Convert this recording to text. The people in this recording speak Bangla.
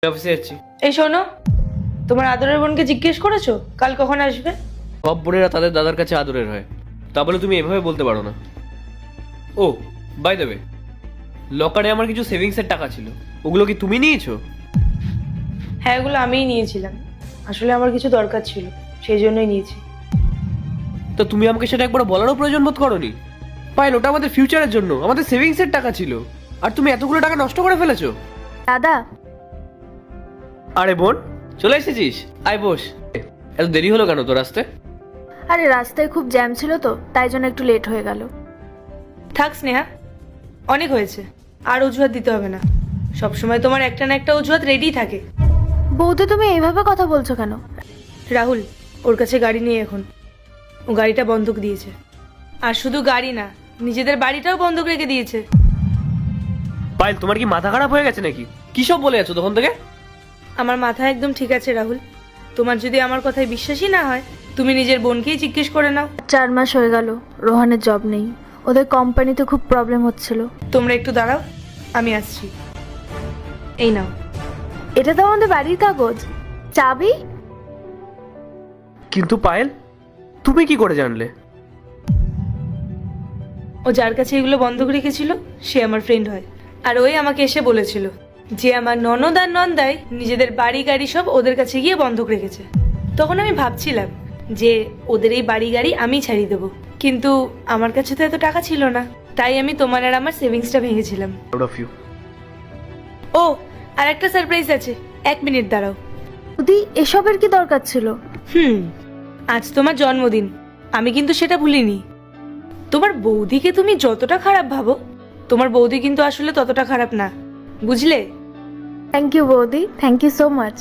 অফিসে যাচ্ছি। এই শোনো, তোমার আদরের বোনকে জিজ্ঞেস করেছো কাল কখন আসবে? সব বোনেরা তাদের দাদার কাছে আদরের হয়, তা বলে তুমি এভাবে বলতে পারো না। ও বাই দ্য ওয়ে, লকারে আমার কিছু সেভিংসের টাকা ছিল, ওগুলো কি তুমি নিয়েছো? হ্যাঁ, এগুলো আমিই নিয়েছিলাম। আসলে আমার কিছু দরকার ছিল, সেই জন্যই নিয়েছি। তো তুমি আমাকে সেটা একবার বলারও প্রয়োজন বোধ করোনি? পাইল, ওটা আমাদের ফিউচারের জন্য, আমাদের সেভিংসের টাকা ছিল, আর তুমি এতগুলো টাকা নষ্ট করে ফেলেছো। দাদা, আরে বোন, চলে এসেছিস, আয় বস। এত দেরি হলো কেন তোর আসতে? আরে রাস্তায় খুব জ্যাম ছিল তো, তাই জন্য একটু লেট হয়ে গেল। থাক স্নেহা, অনেক হয়েছে, আর অজুহাত দিতে হবে না। সবসময় তোমার একটা না একটা অজুহাত রেডি থাকে। বৌদি, তুমি এইভাবে কথা বলছো কেন? রাহুল ওর কাছে গাড়ি নেই এখন, ও গাড়িটা বন্ধক দিয়েছে। আর শুধু গাড়ি না, নিজেদের বাড়িটাও বন্ধক রেখে দিয়েছে। পাইল, তোমার কি মাথা খারাপ হয়ে গেছে নাকি? কি সব বলে যাচ্ছ তখন থেকে? আমার মাথা একদম ঠিক আছে রাহুল। তোমার যদি আমার কথায় বিশ্বাসই না হয়, তুমি নিজের বোনকেই জিজ্ঞেস করে নাও। 4 মাস হয়ে গেল রোহানের জব নেই, ওদের কোম্পানিতে খুব প্রবলেম হচ্ছিল। তোমরা একটু দাঁড়াও, আমি আসছি। এই নাও। এটা তো আমাদের বাড়ির কাগজ, চাবি। কিন্তু পায়েল, তুমি কি করে জানলে? ও যার কাছে এগুলো বন্ধক রেখেছিল সে আমার ফ্রেন্ড হয়, আর ওই আমাকে এসে বলেছিল যে আমার ননদ আর নন্দাই নিজেদের বাড়ি গাড়ি সব ওদের কাছে গিয়ে বন্ধক রেখেছে। তখন আমি ভাবছিলাম যে ওদের এই বাড়ি গাড়ি আমি ছাড়িয়ে দেবো, কিন্তু আমার কাছে তো এত টাকা ছিল না, তাই আমি তোমার আর আমার সেভিংসটা ভেঙেছিলাম। ও, আর একটা সারপ্রাইজ আছে, 1 মিনিট দাঁড়াও। বৌদি, এসবের কি দরকার ছিল? আজ তোমার জন্মদিন, আমি কিন্তু সেটা ভুলিনি। তোমার বৌদিকে তুমি যতটা খারাপ ভাবো, তোমার বৌদি কিন্তু আসলে ততটা খারাপ না, বুঝলে? থ্যাংক ইউ বৌদি, থ্যাংক ইউ সো মাচ।